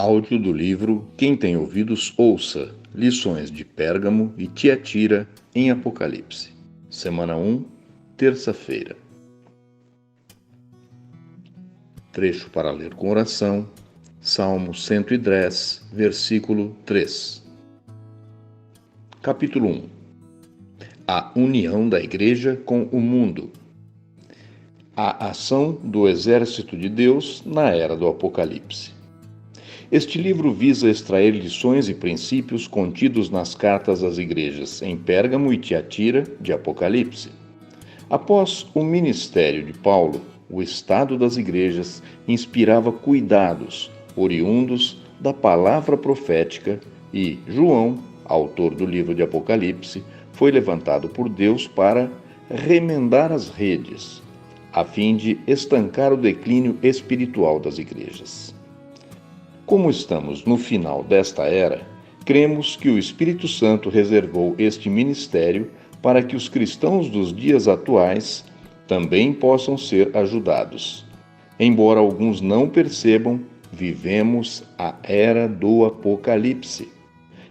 Áudio do livro Quem tem ouvidos, ouça. Lições de Pérgamo e Tiatira em Apocalipse. Semana 1, terça-feira. Trecho para ler com oração. Salmo 110, versículo 3. Capítulo 1. A união da Igreja com o mundo. A ação do exército de Deus na era do Apocalipse. Este livro visa extrair lições e princípios contidos nas cartas às igrejas em Pérgamo e Tiatira de Apocalipse. Após o ministério de Paulo, o estado das igrejas inspirava cuidados oriundos da palavra profética e João, autor do livro de Apocalipse, foi levantado por Deus para remendar as redes, a fim de estancar o declínio espiritual das igrejas. Como estamos no final desta era, cremos que o Espírito Santo reservou este ministério para que os cristãos dos dias atuais também possam ser ajudados. Embora alguns não percebam, vivemos a era do Apocalipse.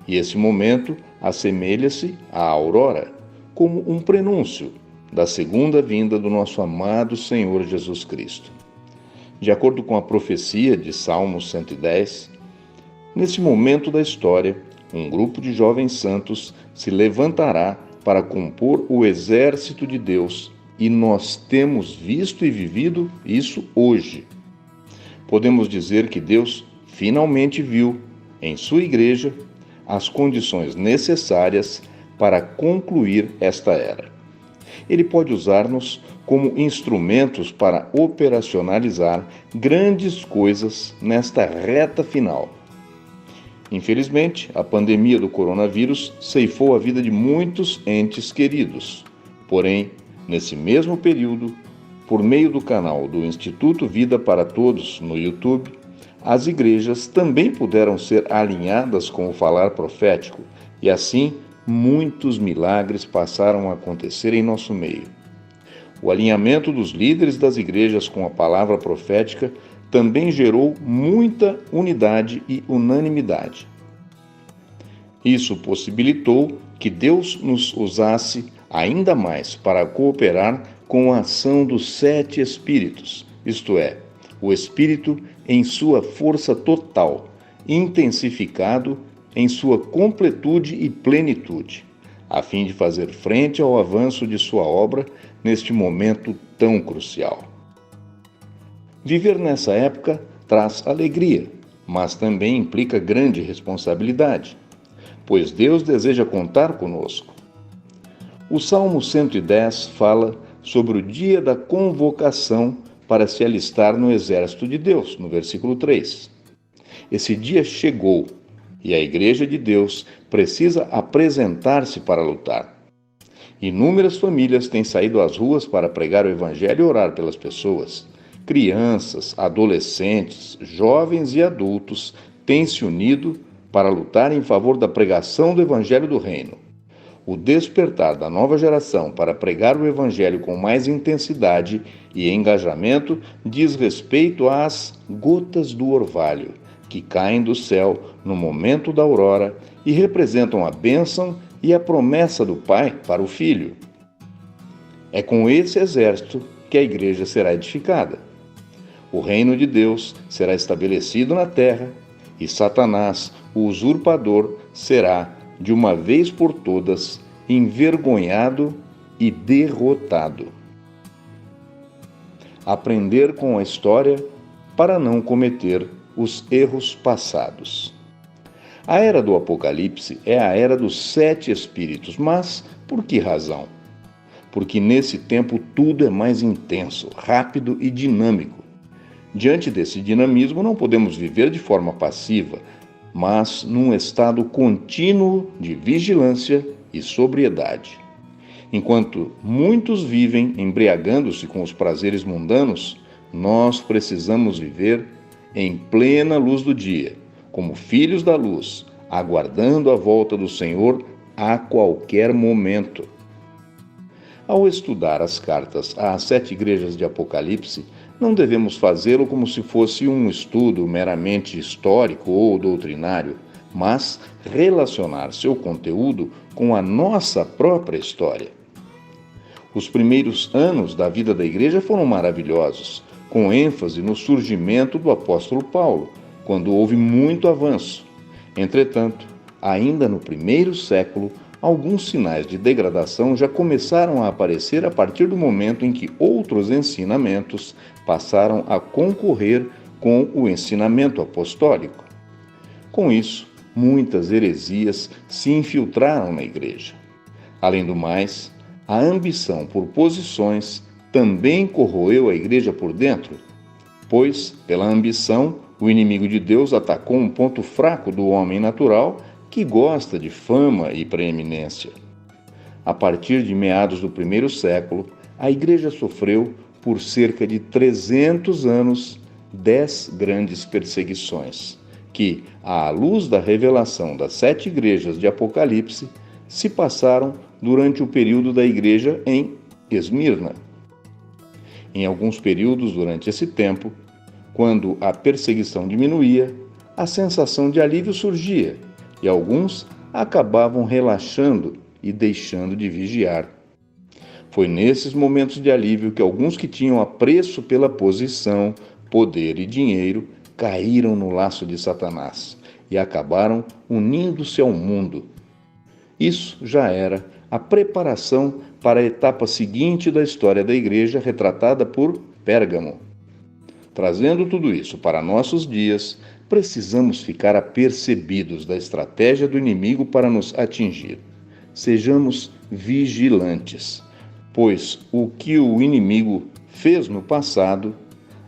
E esse momento assemelha-se à aurora, como um prenúncio da segunda vinda do nosso amado Senhor Jesus Cristo. De acordo com a profecia de Salmo 110, nesse momento da história, um grupo de jovens santos se levantará para compor o exército de Deus, e nós temos visto e vivido isso hoje. Podemos dizer que Deus finalmente viu, em sua igreja, as condições necessárias para concluir esta era. Ele pode usar-nos como instrumentos para operacionalizar grandes coisas nesta reta final. Infelizmente, a pandemia do coronavírus ceifou a vida de muitos entes queridos. Porém, nesse mesmo período, por meio do canal do Instituto Vida para Todos no YouTube, as igrejas também puderam ser alinhadas com o falar profético e, assim, muitos milagres passaram a acontecer em nosso meio. O alinhamento dos líderes das igrejas com a palavra profética também gerou muita unidade e unanimidade. Isso possibilitou que Deus nos usasse ainda mais para cooperar com a ação dos 7 Espíritos, isto é, o Espírito em sua força total, intensificado em sua completude e plenitude, a fim de fazer frente ao avanço de sua obra neste momento tão crucial. Viver nessa época traz alegria, mas também implica grande responsabilidade, pois Deus deseja contar conosco. O Salmo 110 fala sobre o dia da convocação para se alistar no exército de Deus, no versículo 3. Esse dia chegou e a Igreja de Deus precisa apresentar-se para lutar. Inúmeras famílias têm saído às ruas para pregar o Evangelho e orar pelas pessoas. Crianças, adolescentes, jovens e adultos têm se unido para lutar em favor da pregação do Evangelho do Reino. O despertar da nova geração para pregar o Evangelho com mais intensidade e engajamento diz respeito às gotas do orvalho, que caem do céu no momento da aurora e representam a bênção e a promessa do Pai para o Filho. É com esse exército que a igreja será edificada. O reino de Deus será estabelecido na terra e Satanás, o usurpador, será, de uma vez por todas, envergonhado e derrotado. Aprender com a história para não cometer os erros passados. A era do Apocalipse é a era dos 7 Espíritos, mas por que razão? Porque nesse tempo tudo é mais intenso, rápido e dinâmico. Diante desse dinamismo, não podemos viver de forma passiva, mas num estado contínuo de vigilância e sobriedade. Enquanto muitos vivem embriagando-se com os prazeres mundanos, nós precisamos viver em plena luz do dia, como filhos da luz, aguardando a volta do Senhor a qualquer momento. Ao estudar as cartas às 7 igrejas de Apocalipse, Não devemos fazê-lo como se fosse um estudo meramente histórico ou doutrinário, mas relacionar seu conteúdo com a nossa própria história. Os primeiros anos da vida da igreja foram maravilhosos, com ênfase no surgimento do apóstolo Paulo, quando houve muito avanço. Entretanto, ainda no primeiro século, alguns sinais de degradação já começaram a aparecer a partir do momento em que outros ensinamentos passaram a concorrer com o ensinamento apostólico. Com isso, muitas heresias se infiltraram na igreja. Além do mais, a ambição por posições também corroeu a igreja por dentro, pois, pela ambição, o inimigo de Deus atacou um ponto fraco do homem natural que gosta de fama e preeminência. A partir de meados do primeiro século, a igreja sofreu, por cerca de 300 anos, 10 grandes perseguições, que, à luz da revelação das 7 igrejas de Apocalipse, se passaram durante o período da igreja em Esmirna. Em alguns períodos durante esse tempo, quando a perseguição diminuía, a sensação de alívio surgia e alguns acabavam relaxando e deixando de vigiar. Foi nesses momentos de alívio que alguns que tinham apreço pela posição, poder e dinheiro caíram no laço de Satanás e acabaram unindo-se ao mundo. Isso já era a preparação para a etapa seguinte da história da igreja, retratada por Pérgamo. Trazendo tudo isso para nossos dias, precisamos ficar apercebidos da estratégia do inimigo para nos atingir. Sejamos vigilantes, pois o que o inimigo fez no passado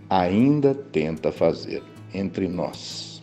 ainda tenta fazer entre nós.